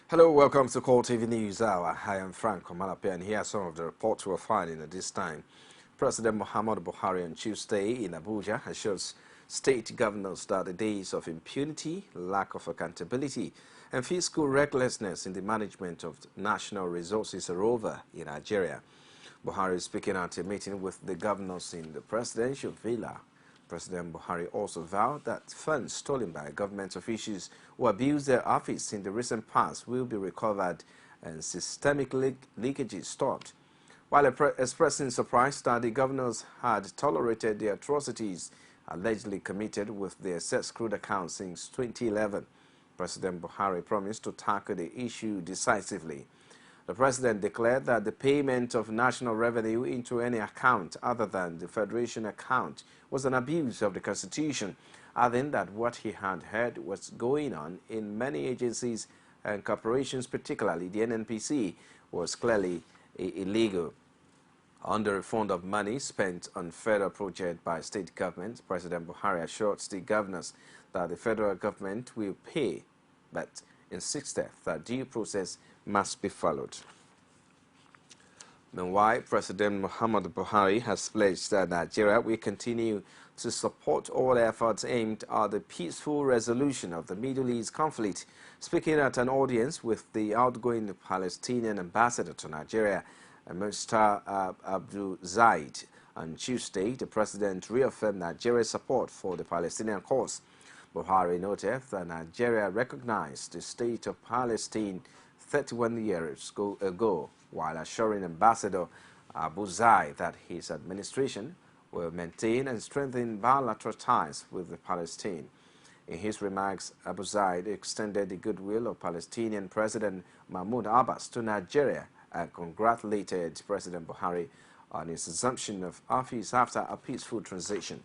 Hello, welcome to CoreTV News Hour. I am Frank Komalape, and here are some of the reports we're finding at this time. President Muhammadu Buhari on Tuesday in Abuja assures state governors that the days of impunity, lack of accountability, and fiscal recklessness in the management of national resources are over in Nigeria. Buhari is speaking at a meeting with the governors in the presidential villa. President Buhari also vowed that funds stolen by government officials who abused their office in the recent past will be recovered and systemic leakages stopped. While expressing surprise that the governors had tolerated the atrocities allegedly committed with their set crude accounts since 2011, President Buhari promised to tackle the issue decisively. The president declared that the payment of national revenue into any account other than the Federation account was an abuse of the Constitution, adding that what he had heard was going on in many agencies and corporations, particularly the NNPC, was clearly illegal. On the refund of money spent on federal projects by state governments, President Buhari assured state governors that the federal government will pay, but insisted that due process must be followed. Meanwhile, President Muhammadu Buhari has pledged that Nigeria will continue to support all efforts aimed at the peaceful resolution of the Middle East conflict. Speaking at an audience with the outgoing Palestinian ambassador to Nigeria, Mr. Abdul Zaid, on Tuesday, the president reaffirmed Nigeria's support for the Palestinian cause. Buhari noted that Nigeria recognized the state of Palestine 31 years ago, while assuring Ambassador Abu Zaid that his administration will maintain and strengthen bilateral ties with the Palestine. In his remarks, Abu Zaid extended the goodwill of Palestinian President Mahmoud Abbas to Nigeria and congratulated President Buhari on his assumption of office after a peaceful transition.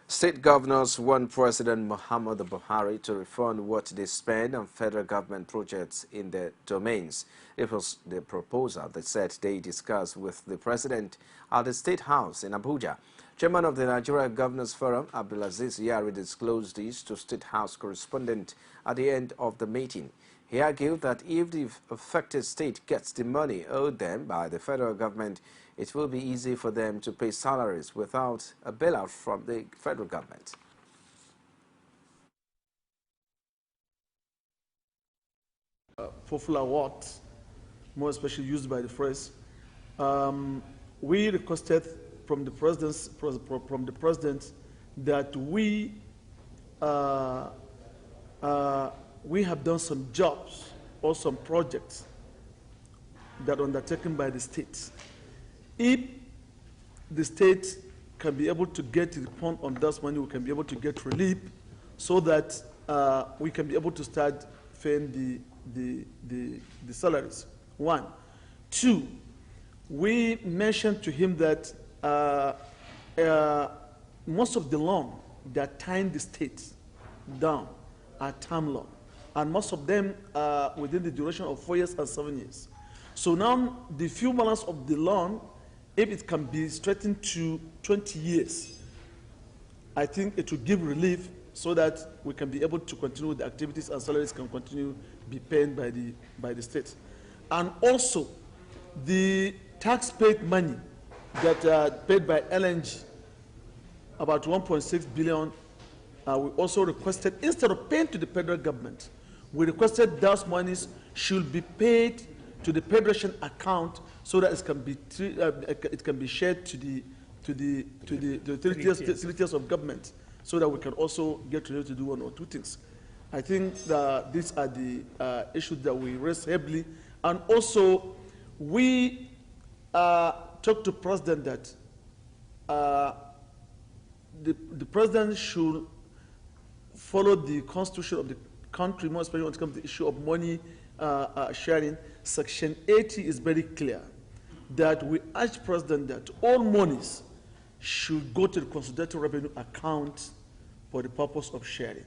State governors want President Muhammadu Buhari to refund what they spend on federal government projects in their domains. It was the proposal that said they discussed with the president at the State House in Abuja. Chairman of the Nigeria Governors Forum, Abdulaziz Yari, disclosed this to State House correspondent at the end of the meeting. He argued that if the affected state gets the money owed them by the federal government, it will be easy for them to pay salaries without a bailout from the federal government. Popular words, more especially used by the phrase, we requested from the president that we have done some jobs or some projects that are undertaken by the states. If the state can be able to get a refund on that money, we can be able to get relief so that we can be able to start paying the salaries. One. Two, we mentioned to him that most of the loan that tying the states down are term loan, and most of them are within the duration of 4 years and 7 years. So now the full balance of the loan, if it can be straightened to 20 years, I think it will give relief so that we can be able to continue with the activities and salaries can continue to be paid by the state. And also, the tax-paid money that are paid by LNG, about 1.6 billion, we also requested, instead of paying to the federal government, we requested those monies should be paid to the federation account so that it can be shared to the facilities of government, so that we can also get ready to do one or two things. I think that these are the issues that we raised heavily, and also we talked to President that the President should follow the constitution of the country, more especially when it comes to the issue of money sharing. Section 80 is very clear that we urge President that all monies should go to the consolidated revenue account for the purpose of sharing.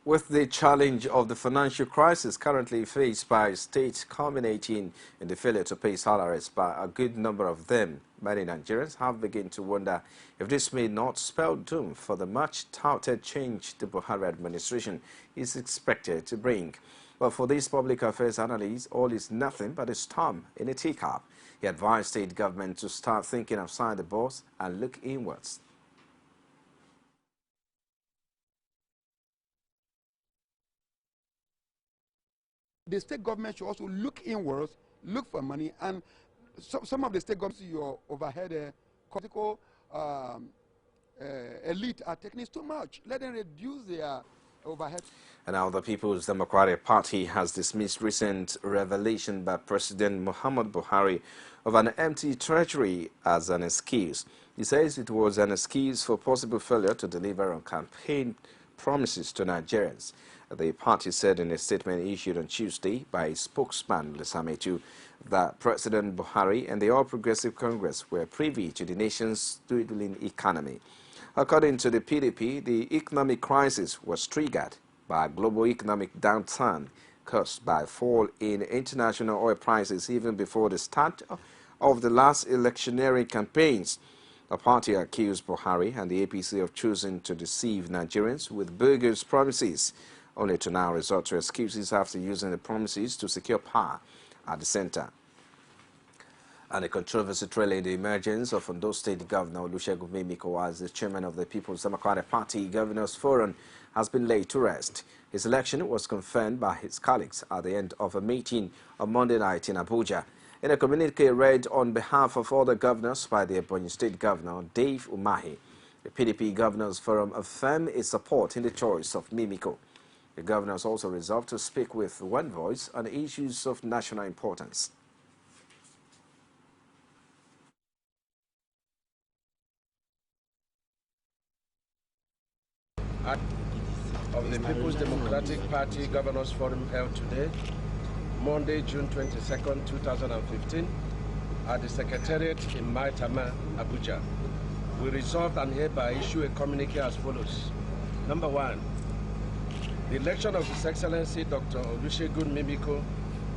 With the challenge of the financial crisis currently faced by states culminating in the failure to pay salaries by a good number of them, many Nigerians have begun to wonder if this may not spell doom for the much-touted change the Buhari administration is expected to bring. But for this public affairs analyst, all is nothing but a storm in a teacup. He advised state government to start thinking outside the box and look inwards. The state government should also look inwards, look for money, and some of the state governments, your overhead political elite are taking it too much. Let them reduce their overhead. And now the People's Democratic Party has dismissed recent revelation by President Muhammad Buhari of an empty treasury as an excuse. He says it was an excuse for possible failure to deliver on campaign promises to Nigerians. The party said in a statement issued on Tuesday by its spokesman, Lesametu, that President Buhari and the All Progressive Congress were privy to the nation's dwindling economy. According to the PDP, the economic crisis was triggered by a global economic downturn caused by a fall in international oil prices even before the start of the last electioneering campaigns. The party accused Buhari and the APC of choosing to deceive Nigerians with bogus promises, only to now resort to excuses after using the promises to secure power at the center. And a controversy trailing the emergence of Ondo State Governor Olusegun Mimiko as the chairman of the People's Democratic Party Governors Forum has been laid to rest. His election was confirmed by his colleagues at the end of a meeting on Monday night in Abuja. In a communique read on behalf of other governors by the Ebonyi State Governor Dave Umahi, the PDP Governors Forum affirmed its support in the choice of Mimiko. The governors also resolved to speak with one voice on issues of national importance. Of the People's Democratic Party Governors Forum held today, Monday, June 22nd, 2015, at the Secretariat in Maitama, Abuja. We resolved and hereby issue a communique as follows. Number one, the election of His Excellency Dr. Olusegun Mimiko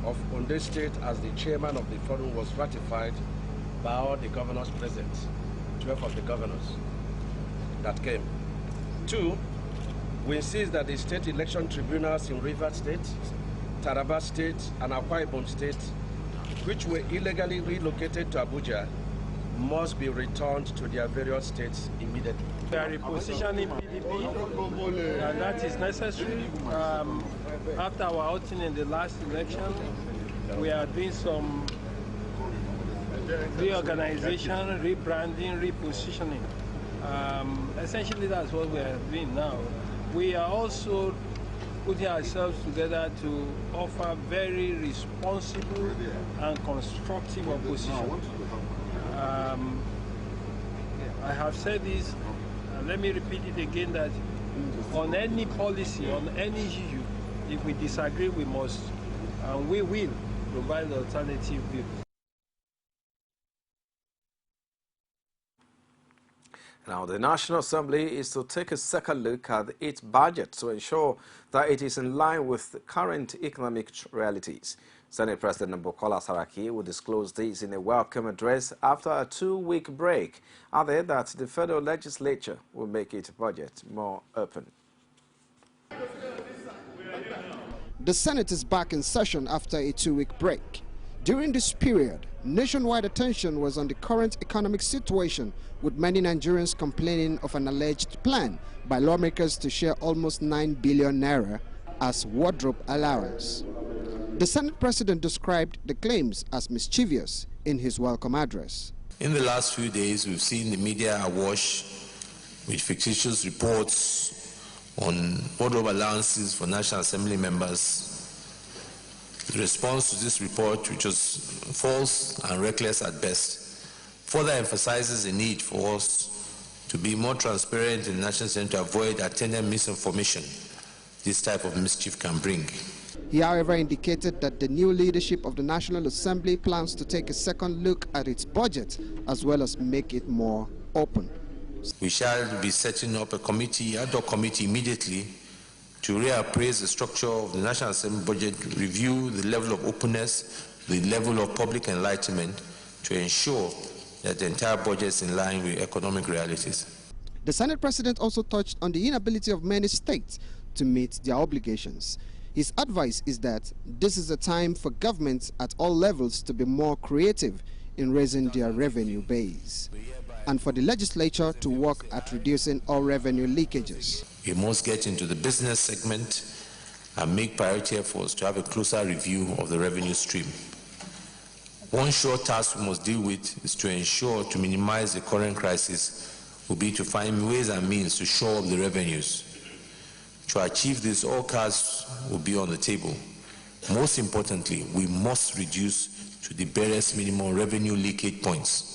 of Ondo State as the chairman of the forum was ratified by all the governors present, 12 of the governors that came. Two, we insist that the state election tribunals in Rivers State, Taraba State, and Akwa Ibom State, which were illegally relocated to Abuja, must be returned to their various states immediately. We are repositioning PDP, and that is necessary. After our outing in the last election, we are doing some reorganization, rebranding, repositioning. Essentially, that's what we are doing now. We are also putting ourselves together to offer very responsible and constructive opposition. I have said this, and let me repeat it again, that on any policy, on any issue, if we disagree, we must, and we will, provide alternative views. Now, the National Assembly is to take a second look at its budget to ensure that it is in line with the current economic realities. Senate President Bukola Saraki will disclose this in a welcome address after a 2-week break, added that the federal legislature will make its budget more open. The Senate is back in session after a 2-week break. During this period, nationwide attention was on the current economic situation, with many Nigerians complaining of an alleged plan by lawmakers to share almost 9 billion naira as wardrobe allowance. The Senate President described the claims as mischievous in his welcome address. In the last few days, we've seen the media awash with fictitious reports on wardrobe allowances for National Assembly members. The response to this report, which was false and reckless at best, further emphasizes the need for us to be more transparent in the National Assembly to avoid attendant misinformation this type of mischief can bring. He, however, indicated that the new leadership of the National Assembly plans to take a second look at its budget as well as make it more open. We shall be setting up a committee, ad hoc committee immediately to reappraise the structure of the National Assembly budget, review the level of openness, the level of public enlightenment, to ensure that the entire budget is in line with economic realities. The Senate President also touched on the inability of many states to meet their obligations. His advice is that this is a time for governments at all levels to be more creative in raising their revenue base, and for the legislature to work at reducing all revenue leakages. We must get into the business segment and make priority efforts to have a closer review of the revenue stream. One sure task we must deal with is to ensure to minimize the current crisis will be to find ways and means to shore up the revenues. To achieve this, all cards will be on the table. Most importantly, we must reduce to the barest minimum revenue leakage points.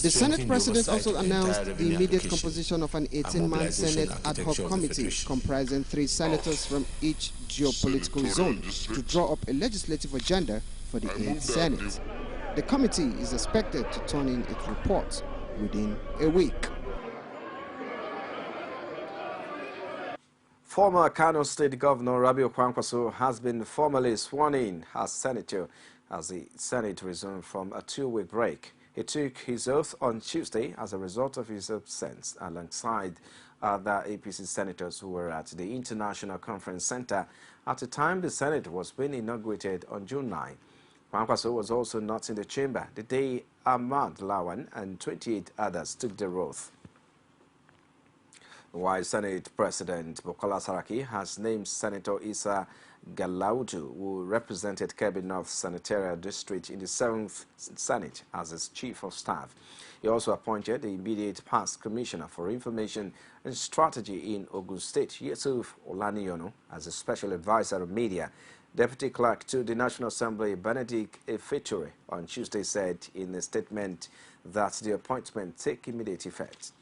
The Senate President also announced the immediate composition of an 18-man Senate ad hoc committee comprising 3 senators from each geopolitical zone to draw up a legislative agenda for the 8th Senate. The committee is expected to turn in its report within a week. Former Kano State Governor Rabiu Kwankwaso has been formally sworn in as senator as the Senate resumed from a 2-week break. He took his oath on Tuesday as a result of his absence alongside other APC senators who were at the International Conference Center at the time the Senate was being inaugurated on June 9. Kwankwaso was also not in the chamber the day Ahmad Lawan and 28 others took the oath. While Senate President Bukola Saraki has named Senator Issa Galaudu, who represented Kebbi North Senatorial District in the 7th Senate, as his Chief of Staff. He also appointed the immediate past Commissioner for Information and Strategy in Ogun State, Yusuf Olaniyono, as a Special Advisor of Media. Deputy Clerk to the National Assembly, Benedict Efeture, on Tuesday said in a statement that the appointment take immediate effect.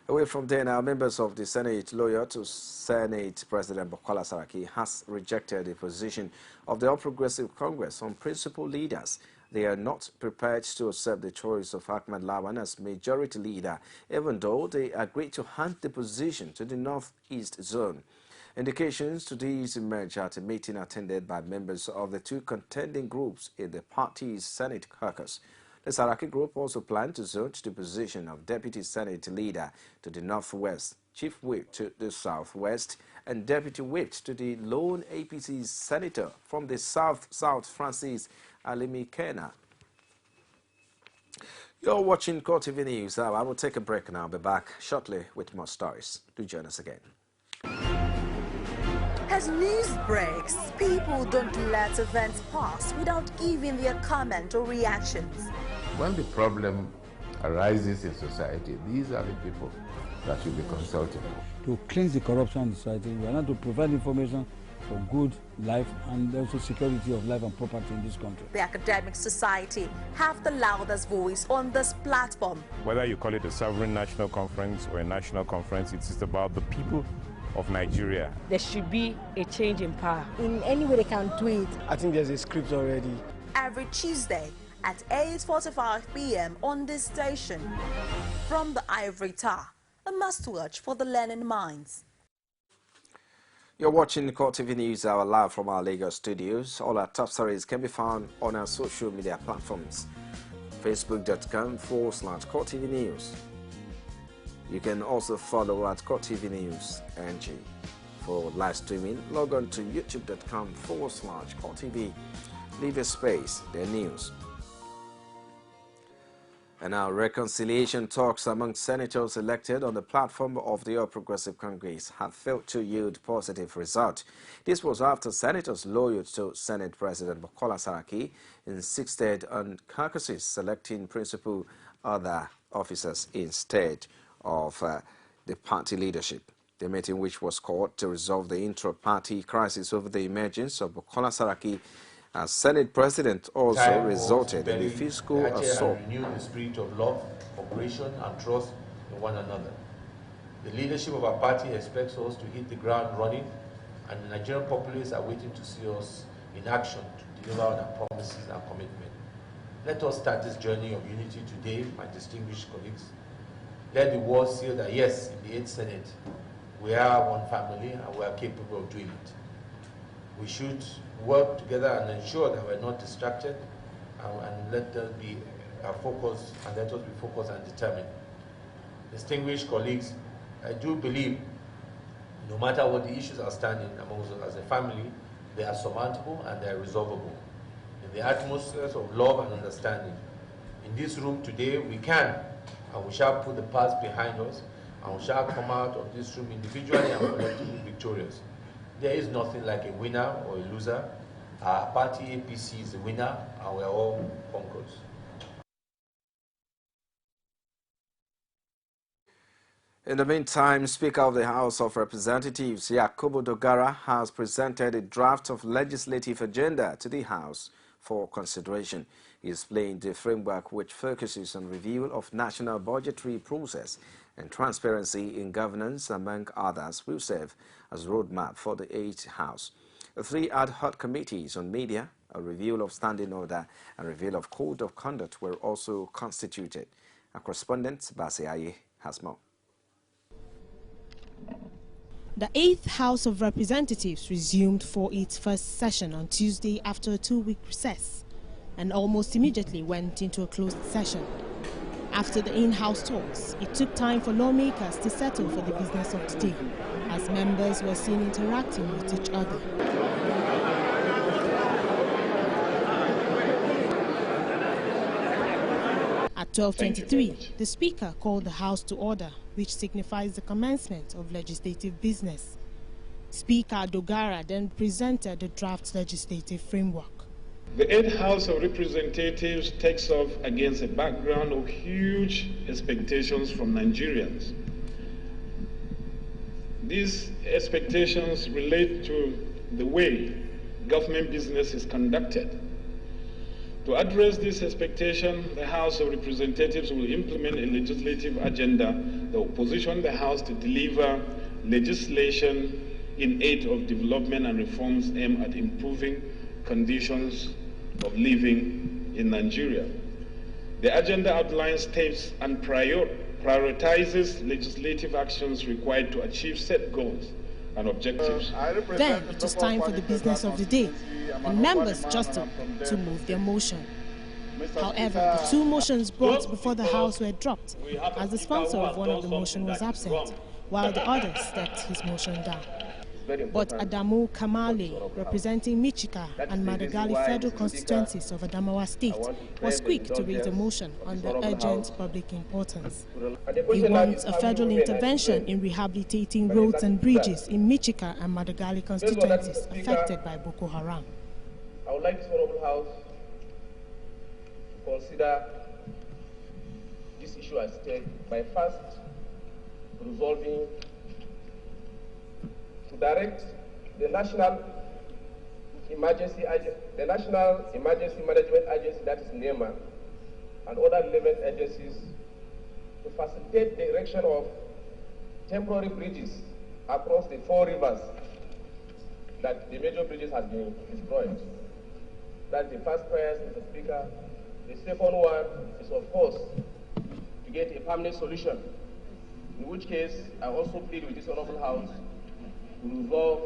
Away from there now, members of the Senate loyal to Senate President Bukola Saraki has rejected the position of the All Progressive Congress on principal leaders. They are not prepared to accept the choice of Ahmad Lawan as majority leader, even though they agreed to hand the position to the Northeast Zone. Indications to these emerged at a meeting attended by members of the 2 contending groups in the party's Senate caucus. The Saraki group also planned to zone the position of Deputy Senate Leader to the Northwest, Chief Whip to the Southwest, and Deputy Whip to the lone APC Senator from the South Francis Alimi Kena. You're watching CoreTV News. I will take a break now. I'll be back shortly with more stories. Do join us again. As news breaks, people don't let events pass without giving their comment or reactions. When the problem arises in society, these are the people that you'll be consulting. To cleanse the corruption in society, we are not to provide information for good life and also security of life and property in this country. The academic society have the loudest voice on this platform. Whether you call it a sovereign national conference or a national conference, it's just about the people of Nigeria. There should be a change in power. In any way they can do it. I think there's a script already. Every Tuesday at 8:45 p.m. on this station. From the Ivory Tower, a must-watch for the learning minds. You're watching CoreTV News Hour live from our Lagos studios. All our top stories can be found on our social media platforms. Facebook.com/CoreTV News. You can also follow at CoreTV News NG. For live streaming, log on to youtube.com/CoreTV. Leave a space, the news. And now, reconciliation talks among senators elected on the platform of the All Progressive Congress have failed to yield positive result. This was after senators loyal to Senate President Bukola Saraki insisted on caucuses selecting principal other officers instead of the party leadership. The meeting, which was called to resolve the intra-party crisis over the emergence of Bukola Saraki as Senate President, also resulted in a fiscal assault. Renew the spirit of love, cooperation, and trust in one another. The leadership of our party expects us to hit the ground running, and the Nigerian populace are waiting to see us in action to deliver on our promises and commitment. Let us start this journey of unity today, my distinguished colleagues. Let the world see that yes, in the 8th Senate, We are one family and we are capable of doing it. We should work together and ensure that we're not distracted and let us be focused and let us be focused and determined. Distinguished colleagues, I do believe no matter what the issues are standing amongst us as a family, they are surmountable and they are resolvable. In the atmosphere of love and understanding, in this room today, we can and we shall put the past behind us and we shall come out of this room individually and collectively victorious. There is nothing like a winner or a loser. Our party APC is the winner and we are all conquerors. In the meantime, Speaker of the House of Representatives, Yakubu Dogara, has presented a draft of legislative agenda to the House for consideration. He explained the framework which focuses on review of national budgetary process and transparency in governance, among others, will serve as roadmap for the 8th House. 3 ad hoc committees on media, a review of standing order, and review of code of conduct were also constituted. Our correspondent, Basi Aye, has more. The 8th House of Representatives resumed for its first session on Tuesday after a 2-week recess and almost immediately went into a closed session. After the in-house talks, it took time for lawmakers to settle for the business of the day, as members were seen interacting with each other. At 12:23, the Speaker called the House to order, which signifies the commencement of legislative business. Speaker Dogara then presented the draft legislative framework. The 8th House of Representatives takes off against a background of huge expectations from Nigerians. These expectations relate to the way government business is conducted. To address this expectation, the House of Representatives will implement a legislative agenda that will position the House to deliver legislation in aid of development and reforms aimed at improving conditions of living in Nigeria. The agenda outlines steps and prioritizes legislative actions required to achieve set goals and objectives. Then it was time for the business of the day, and members jostled to move their motion. However, the 2 motions brought before the House were dropped, as the sponsor of one of the motions was absent, while the other stepped his motion down. But Adamu Kamale, representing Michika and Madagali federal constituencies of Adamawa State, was quick to raise a motion on the urgent public importance. He wants a federal intervention in rehabilitating roads and bridges in Michika and Madagali constituencies affected by Boko Haram. I would like this Honorable House to consider this issue at stake by first resolving to direct the National Emergency Management Agency, that is NEMA, and other relevant agencies to facilitate the erection of temporary bridges across the 4 rivers that the major bridges have been destroyed. That's the first prayer, Mr. Speaker. The second one is, of course, to get a permanent solution, in which case I also plead with this Honorable House to resolve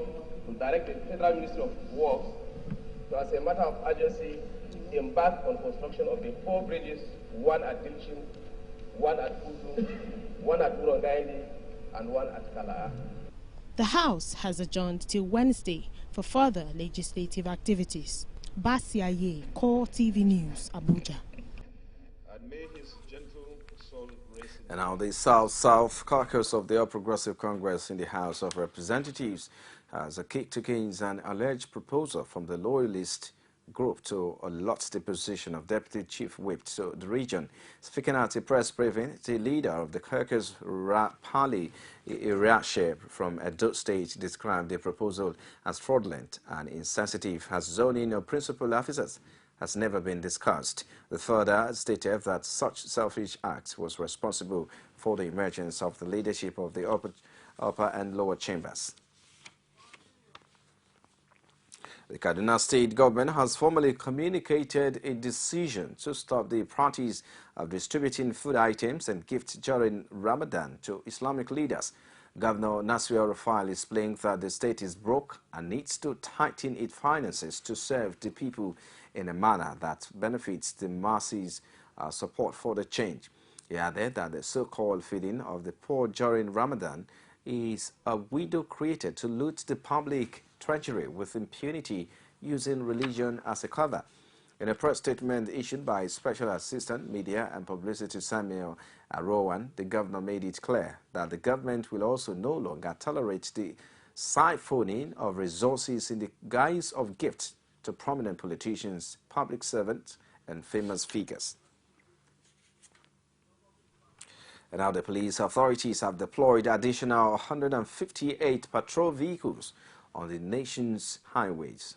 to direct the Federal Ministry of Works to, as a matter of urgency, embark on construction of the 4 bridges, one at Dilchin, one at Kutu, one at Urongaini, and one at Kalaa. The House has adjourned till Wednesday for further legislative activities. Basi Aye, CoreTV News, Abuja. And now the South Caucus of the All Progressive Congress in the House of Representatives has a kick to Keynes an alleged proposal from the Loyalist group to allot the position of Deputy Chief Whip to the region. Speaking at a press briefing, the leader of the caucus, Pali Iriashe from Edo State, described the proposal as fraudulent and insensitive, as zoning of principal officers has never been discussed. The further stated that such selfish act was responsible for the emergence of the leadership of the upper and lower chambers. The Kaduna State government has formally communicated a decision to stop the practice of distributing food items and gifts during Ramadan to Islamic leaders. Governor Nasir El-Rufai explained that the state is broke and needs to tighten its finances to serve the people in a manner that benefits the masses' support for the change. He added that the so-called feeding of the poor during Ramadan is a window created to loot the public treasury with impunity using religion as a cover. In a press statement issued by Special Assistant Media and Publicity Samuel Rowan, the governor made it clear that the government will also no longer tolerate the siphoning of resources in the guise of gifts to prominent politicians, public servants, and famous figures. And now the police authorities have deployed additional 158 patrol vehicles on the nation's highways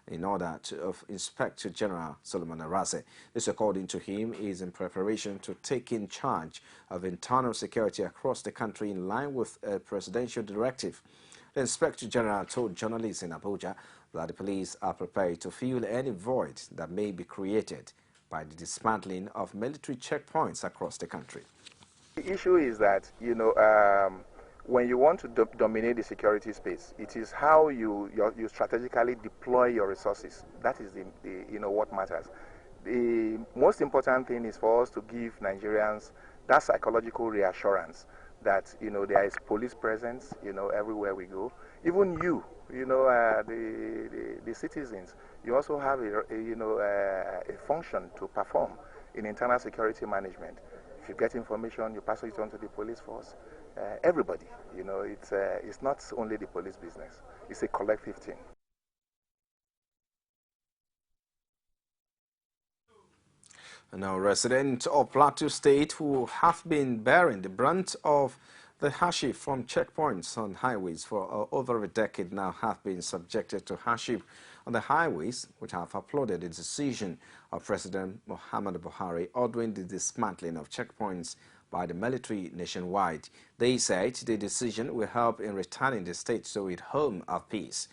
in order to Inspector General Solomon Arase. This, according to him, is in preparation to take in charge of internal security across the country in line with a presidential directive. The Inspector General told journalists in Abuja that the police are prepared to fill any void that may be created by the dismantling of military checkpoints across the country. The issue is that, when you want to dominate the security space, it is how you strategically deploy your resources. That is what matters. The most important thing is for us to give Nigerians that psychological reassurance that there is police presence everywhere we go. Even the citizens, you also have a function to perform in internal security management. If you get information, you pass it on to the police force. Everybody, it's not only the police business. It's a collective thing. Now, residents of Plateau State who have been bearing the brunt of the hardship from checkpoints on highways for over a decade now have been subjected to hardship on the highways, which have applauded the decision of President Muhammadu Buhari ordering the dismantling of checkpoints by the military nationwide. They said the decision will help in returning the state to its home of peace.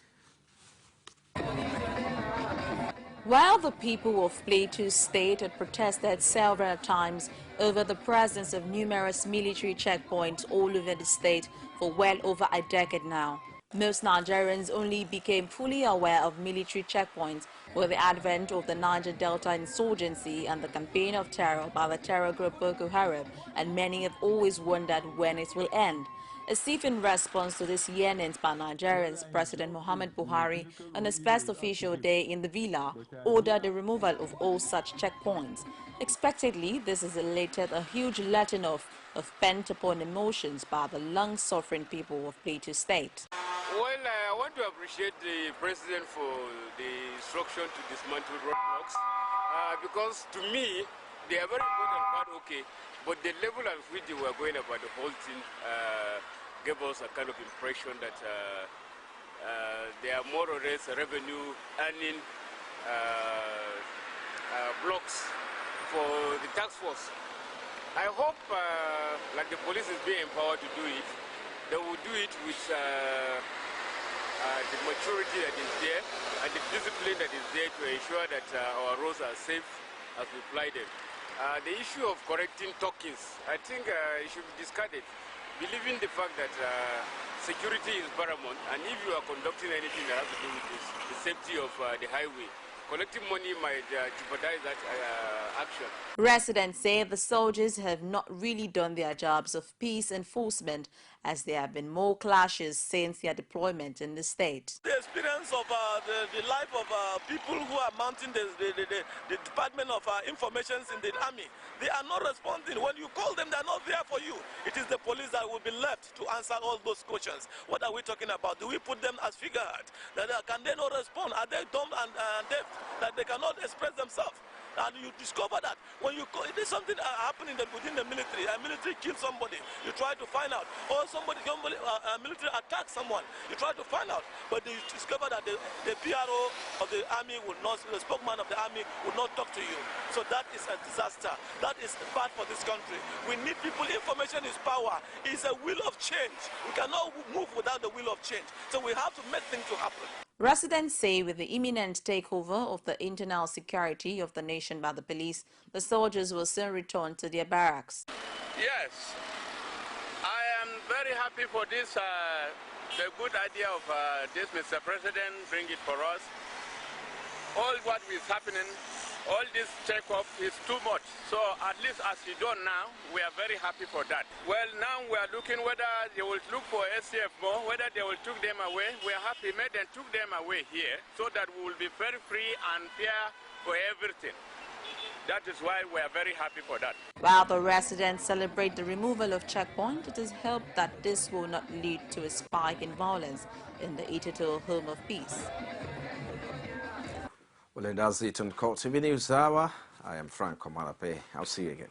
While the people of Plateau State had protested several times over the presence of numerous military checkpoints all over the state for well over a decade now, most Nigerians only became fully aware of military checkpoints with the advent of the Niger Delta insurgency and the campaign of terror by the terror group Boko Haram, and many have always wondered when it will end. As if in response to this yearnings by Nigerians, President Muhammad Buhari, on a special official day in the villa, ordered the removal of all such checkpoints. Expectedly, this has elicited a huge letting off of pent-upon emotions by the long-suffering people of Plateau State. Well, I want to appreciate the President for the instruction to dismantle roadblocks because to me, they are very important part, okay, but the level at which they were going about the whole thing gave us a kind of impression that they are more or less revenue earning blocks for the task force. I hope, like the police is being empowered to do it, they will do it with the maturity that is there and the discipline that is there to ensure that our roads are safe as we fly them. The issue of correcting talkings, I think it should be discarded, believing the fact that security is paramount, and if you are conducting anything that has to do with this, the safety of the highway, collecting money might jeopardize that action. Residents say the soldiers have not really done their jobs of peace enforcement, as there have been more clashes since their deployment in the state. The experience of the life of people who are mounting the Department of Information in the army, they are not responding. When you call them, they are not there for you. It is the police that will be left to answer all those questions. What are we talking about? Do we put them as figurehead? Can they not respond? Are they dumb and deaf that they cannot express themselves? And you discover that when you call, it is something happening within the military. A military kills somebody, you try to find out. Or military attacks someone, you try to find out. But you discover that the PRO of the army will not, the spokesman of the army will not talk to you. So that is a disaster. That is bad for this country. We need people. Information is power. It's a will of change. We cannot move without the will of change. So we have to make things to happen. Residents say with the imminent takeover of the internal security of the nation by the police, the soldiers will soon return to their barracks. Yes, I am very happy for this, the good idea of this, Mr. President, bring it for us. All what is happening, all this check-off is too much. So at least as you done now, we are very happy for that. Well, now we are looking whether they will look for SCF more, whether they will take them away. We are happy made them took them away here so that we will be very free and fair for everything. That is why we are very happy for that. While the residents celebrate the removal of checkpoint, it is hoped that this will not lead to a spike in violence in the Itoto Home of Peace. Well, and that's it on CoreTV News Hour. I am Frank Omalape. I'll see you again.